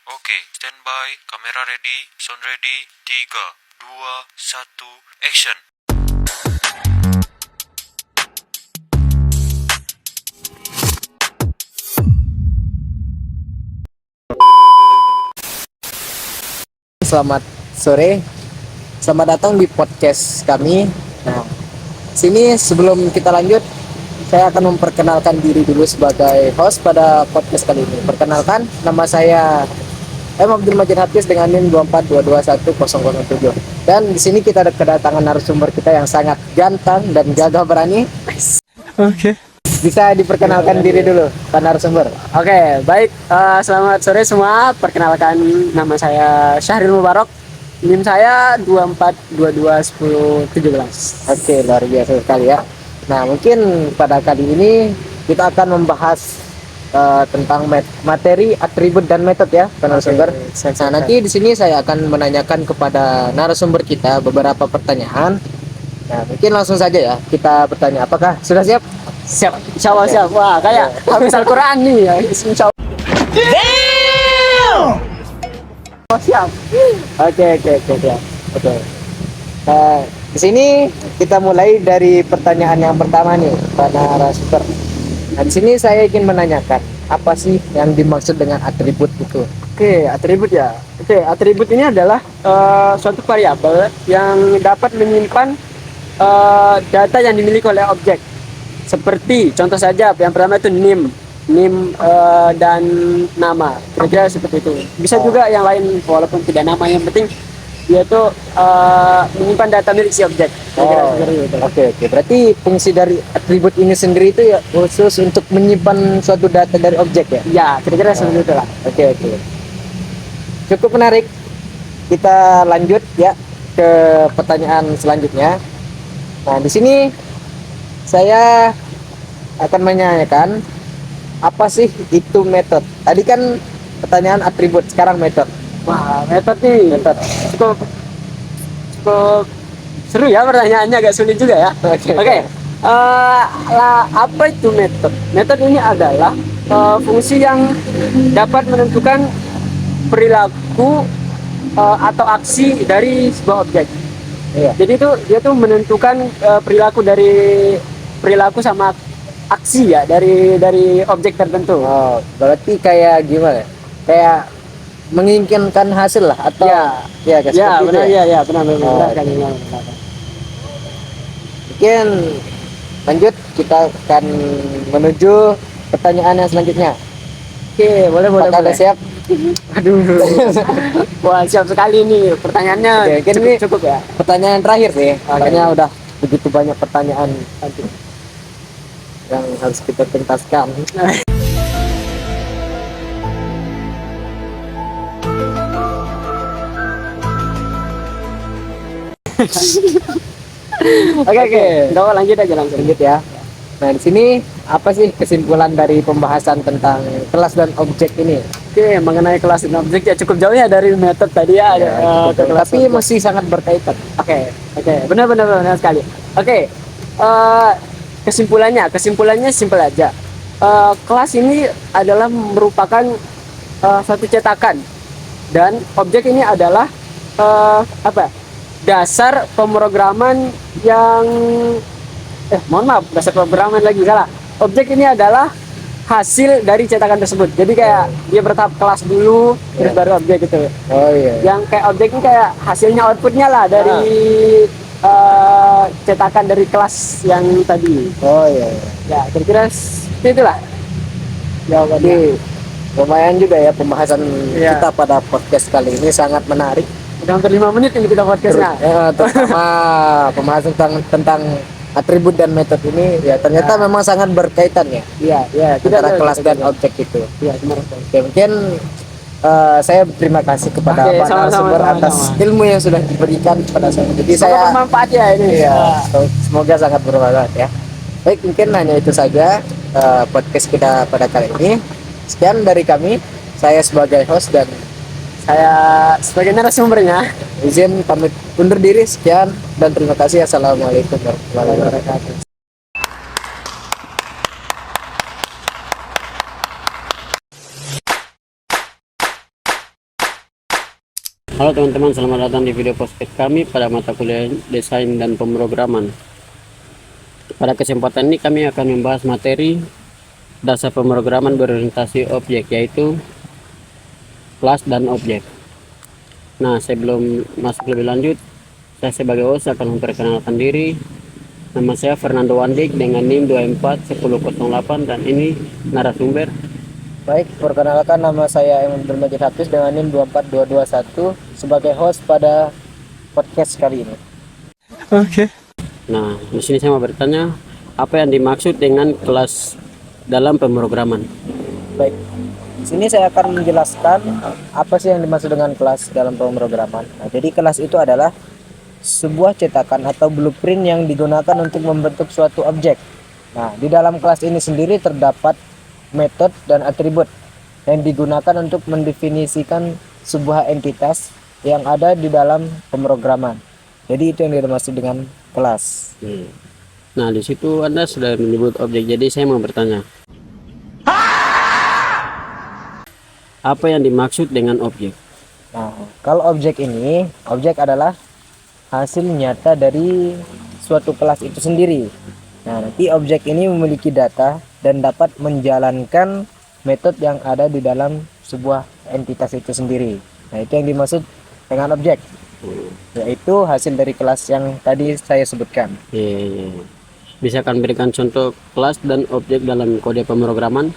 Oke, standby, kamera ready, sound ready, 3, 2, 1, action. Selamat sore, selamat datang di podcast kami. Nah, sini sebelum kita lanjut, saya akan memperkenalkan diri dulu sebagai host pada podcast kali ini. Perkenalkan, nama saya Abdul Majid Hafiz dengan NIM 242210007. Dan di sini kita ada kedatangan narasumber kita yang sangat ganteng dan gagah berani. Oke. Bisa diperkenalkan diri dulu, Pak narasumber. Oke, baik. Selamat sore semua. Perkenalkan, nama saya Syahril Mubarok. NIM saya 24221017. Oke, luar biasa sekali ya. Nah, mungkin pada kali ini kita akan membahas tentang materi, atribut dan metode ya, Pak narasumber. Siap. Nah, nanti di sini saya akan menanyakan kepada narasumber kita beberapa pertanyaan. Nah, mungkin langsung saja ya kita bertanya. Apakah sudah siap? Siap. Insya Allah siap. Wah, kayak habis Al-Quran nih ya. Insya Allah. Oh, siap. Oke. Oke. Di sini kita mulai dari pertanyaan yang pertama nih, Pak narasumber. Nah, di sini saya ingin menanyakan apa sih yang dimaksud dengan atribut itu? Oke, atribut ya. Oke, atribut ini adalah suatu variabel yang dapat menyimpan data yang dimiliki oleh objek. Seperti contoh saja yang pertama itu NIM dan nama. Kira-kira seperti itu. Bisa juga yang lain walaupun tidak nama, yang penting dia tuh menyimpan data milik si objek. Kira-kira seperti itu. Oke. Berarti fungsi dari atribut ini sendiri itu ya khusus untuk menyimpan suatu data dari objek ya? Ya, kira-kira seperti itu lah. Oke. Cukup menarik. Kita lanjut ya ke pertanyaan selanjutnya. Nah, di sini saya akan menanyakan apa sih itu metode. Tadi kan pertanyaan atribut, sekarang metode. Wah, metode nih. Cukup cukup seru ya pertanyaannya, agak sulit juga ya. Oke. Apa itu metode? Metode ini adalah fungsi yang dapat menentukan perilaku atau aksi dari sebuah objek. Iya. Jadi itu dia tuh menentukan perilaku sama aksi ya dari objek tertentu. Oh, berarti kayak gimana? Kayak menginginkan hasil lah atau Ya, kayak ya seperti benar itu ya? ya benar. Oke. Mungkin lanjut, kita akan menuju pertanyaan yang selanjutnya. Oke, boleh. Apakah siap? Aduh. Wah, siap sekali nih pertanyaannya. Oke, mungkin ini Cukup ya. pertanyaan terakhir sih. Makanya udah begitu banyak pertanyaan yang harus kita tuntaskan. Oke. Nggak apa, lanjut aja langsung. Lanjut ya. Nah, di sini apa sih kesimpulan dari pembahasan tentang kelas dan objek ini? Oke, mengenai kelas dan objek ya cukup jauh ya dari metode tadi ya. Ya, Ke kelas tapi objek. masih sangat berkaitan. Oke, benar sekali. Oke, kesimpulannya simpel aja. Kelas ini adalah merupakan satu cetakan, dan objek ini adalah dasar pemrograman yang dasar pemrograman lagi salah. Objek ini adalah hasil dari cetakan tersebut. Jadi kayak dia bertahap kelas dulu, terus baru objek gitu. Oh iya. Yang kayak objek ini kayak hasilnya, outputnya lah dari cetakan dari kelas yang tadi. Oh iya. Ya, kira-kira seperti itulah jawabannya. Jadi lumayan juga ya pembahasan Iya. kita pada podcast kali ini, sangat menarik. Udah hampir 5 menit ini kita podcastnya. Terutama pembahasan tentang atribut dan metode ini ya ternyata memang sangat berkaitan ya Iya. antara kelas dan objek itu. Iya, benar. Oke, mungkin saya berterima kasih kepada Oke, Pak sama-sama, narasumber atas sama-sama. ilmu yang sudah diberikan kepada saya. Jadi Semoga saya bermanfaat ya ini. iya, semoga sangat bermanfaat ya. Baik, mungkin hanya itu saja podcast kita pada kali ini. Sekian dari kami. Saya sebagai host dan Saya sebagai narasumbernya. izin pamit undur diri. Sekian dan terima kasih. Assalamualaikum warahmatullahi wabarakatuh. Halo teman-teman, selamat datang di video podcast kami pada mata kuliah Desain dan Pemrograman. Pada kesempatan ini kami akan membahas materi dasar pemrograman berorientasi objek, yaitu kelas dan objek. Nah, sebelum masuk lebih lanjut, saya sebagai host akan memperkenalkan diri. Nama saya Fernando Wandik dengan NIM 241008 dan ini narasumber. Baik, perkenalkan nama saya Emun Bermajid Hafiz dengan NIM 24221 sebagai host pada podcast kali ini. Nah, di sini saya mau bertanya, apa yang dimaksud dengan kelas dalam pemrograman? Baik, di sini saya akan menjelaskan apa sih yang dimaksud dengan kelas dalam pemrograman. Nah, jadi kelas itu adalah sebuah cetakan atau blueprint yang digunakan untuk membentuk suatu objek. Nah, di dalam kelas ini sendiri terdapat metode dan atribut yang digunakan untuk mendefinisikan sebuah entitas yang ada di dalam pemrograman. Jadi itu yang dimaksud dengan kelas. Nah, di situ Anda sudah menyebut objek, jadi saya mau bertanya, apa yang dimaksud dengan objek? Nah, kalau objek ini, objek adalah hasil nyata dari suatu kelas itu sendiri. Nah, nanti objek ini memiliki data dan dapat menjalankan metode yang ada di dalam sebuah entitas itu sendiri. Nah, itu yang dimaksud dengan objek, yaitu hasil dari kelas yang tadi saya sebutkan. Bisa kan berikan contoh kelas dan objek dalam kode pemrograman?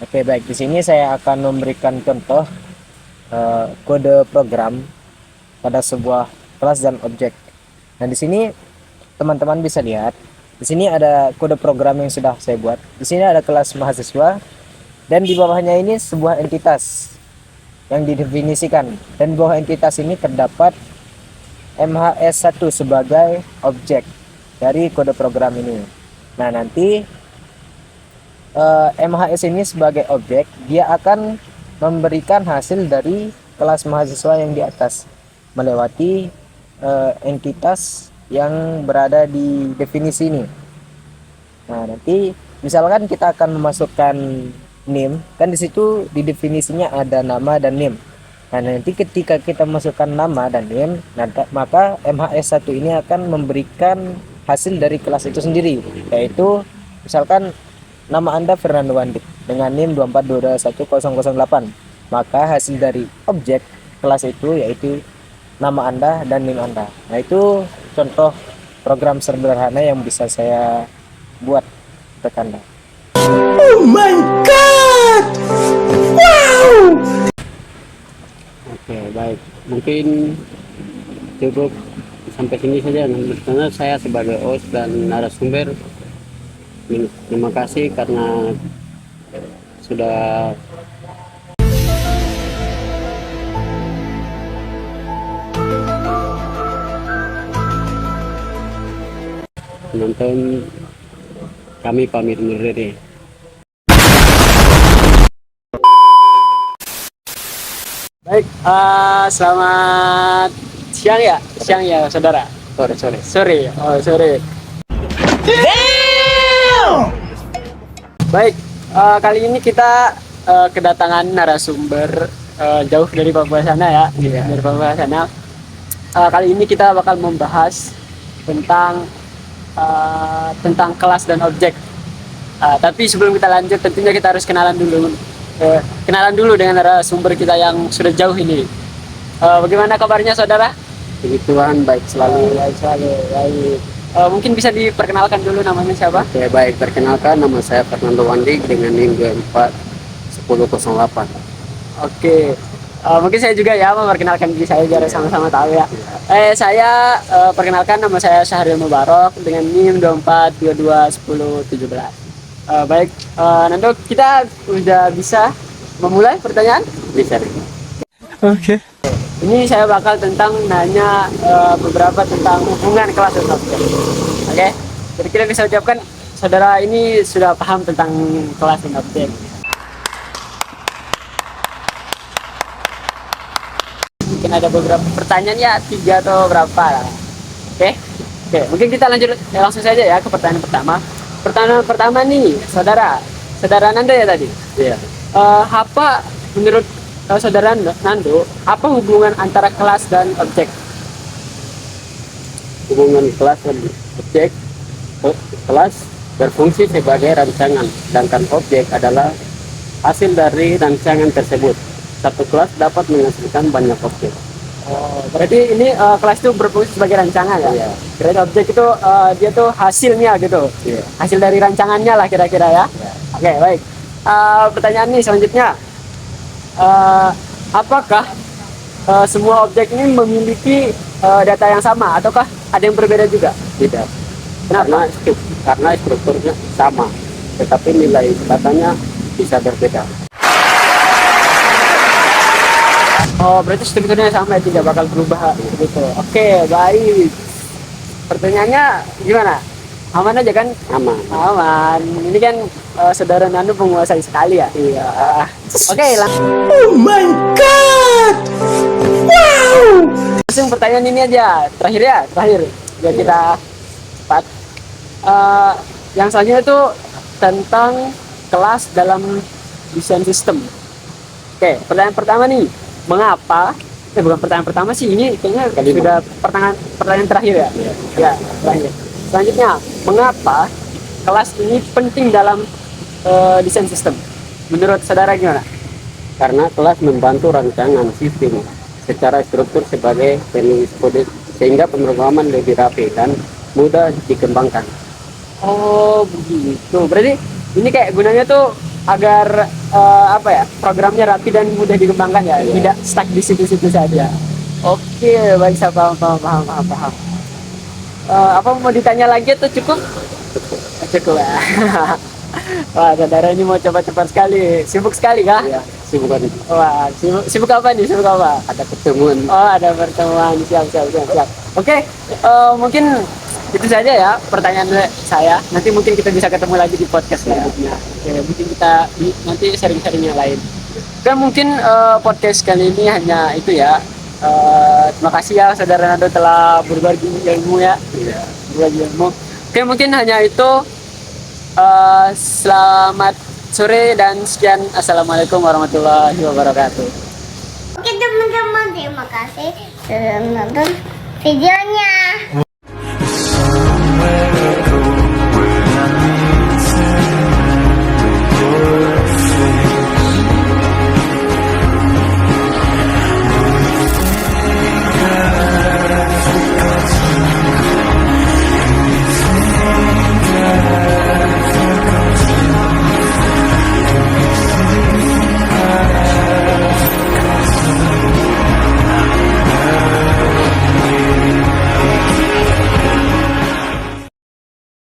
Oke, baik. Di sini saya akan memberikan contoh kode program pada sebuah kelas dan objek. Nah, di sini teman-teman bisa lihat, di sini ada kode program yang sudah saya buat. Di sini ada kelas mahasiswa dan di bawahnya ini sebuah entitas yang didefinisikan, dan di bawah entitas ini terdapat MHS1 sebagai objek dari kode program ini. Nah, nanti MHS ini sebagai objek, dia akan memberikan hasil dari kelas mahasiswa yang di atas melewati entitas yang berada di definisi ini. Nah, nanti misalkan kita akan memasukkan NIM, kan di situ di definisinya ada nama dan NIM. Nah, nanti ketika kita masukkan nama dan NIM, maka MHS1 ini akan memberikan hasil dari kelas itu sendiri, yaitu misalkan nama Anda Fernando Wandik dengan NIM 2421008. Maka hasil dari objek kelas itu yaitu nama Anda dan NIM Anda. Nah, itu contoh program sederhana yang bisa saya buat untuk Anda. Oh my god! Wow! Oke, baik. Mungkin cukup sampai sini saja. Karena saya sebagai host dan narasumber, terima kasih karena sudah menonton. Kami pamit undur diri. Baik, selamat siang ya, saudara. Sore. Baik, kali ini kita kedatangan narasumber jauh dari Papua sana ya, dari Papua sana. Kali ini kita bakal membahas tentang kelas dan objek. Tapi sebelum kita lanjut, tentunya kita harus kenalan dulu dengan narasumber kita yang sudah jauh ini. Bagaimana kabarnya saudara? Puji Tuhan, baik selalu. Baik. Mungkin bisa diperkenalkan dulu namanya siapa? Oke, baik. Perkenalkan, nama saya Fernando Wandik dengan NIM 24108. Oke. Mungkin saya juga ya memperkenalkan diri saya biar sama-sama tahu ya. Saya perkenalkan, nama saya Syahril Mubarok dengan NIM 24221017. Baik, Nando, kita udah bisa memulai pertanyaan? Bisa. Oke. Ini saya bakal nanya beberapa tentang hubungan kelas dan objek. Oke, kira-kira bisa ucapkan saudara ini sudah paham tentang kelas dan objek. Mungkin ada beberapa pertanyaan ya, 3 atau berapa lah. Oke, mungkin kita langsung saja ya ke pertanyaan pertama. Pertanyaan pertama nih, saudara Nanda ya tadi. Iya. Apa menurut saudara Nando, apa hubungan antara kelas dan objek? Hubungan kelas dan objek, kelas berfungsi sebagai rancangan, sedangkan objek adalah hasil dari rancangan tersebut. Satu kelas dapat menghasilkan banyak objek. Oh, berarti ini kelas itu berfungsi sebagai rancangan ya? Iya. Berarti objek itu dia tuh hasilnya gitu. Iya. Hasil dari rancangannya lah kira-kira ya. Iya. Oke, baik. Pertanyaan nih selanjutnya. Apakah semua objek ini memiliki data yang sama ataukah ada yang berbeda juga? Tidak. Kenapa? Karena strukturnya sama, tetapi nilai datanya bisa berbeda. Oh, berarti strukturnya sama ya, tidak bakal berubah gitu. Oke, baik. Pertanyaannya gimana? Aman aja kan? Aman. Aman. Ini kan saudara Nando penguasai sekali ya. Iya. Oke, Oh my god! Wow! langsung pertanyaan ini aja. Terakhir. Biar kita cepat. Yang selanjutnya itu tentang kelas dalam desain sistem. Oke, pertanyaan pertama nih. Mengapa? Bukan pertanyaan pertama sih, ini kayaknya sudah pertanyaan terakhir ya. Ya, terakhir. Selanjutnya, mengapa kelas ini penting dalam desain sistem? Menurut saudara gimana? Karena kelas membantu rancangan sistem secara struktur sebagai penulis kode, sehingga pemrograman lebih rapi dan mudah dikembangkan. Oh, begitu. Berarti ini kayak gunanya tuh agar programnya rapi dan mudah dikembangkan ya, tidak stuck di situ-situ saja. Oke, baik, saya paham. Apa mau ditanya lagi atau cukup? Cukup ya. Wah, saudara ini mau coba cepat sekali, sibuk sekali kah? Ya, sibukan Wah, sibuk apa nih? Sibuk apa? ada pertemuan. Oh, ada pertemuan. Siap. Oke, mungkin itu saja ya pertanyaan saya. Nanti mungkin kita bisa ketemu lagi di podcast selanjutnya. Oke, mungkin kita nanti sharing-sharing yang lain. Dan mungkin podcast kali ini hanya itu ya. Terima kasih ya saudara Nando telah berbagi ilmu ya. Berbagi ilmu. Oke, mungkin hanya itu. Selamat sore dan sekian. Assalamualaikum warahmatullahi wabarakatuh. Oke teman-teman, terima kasih sudah menonton videonya.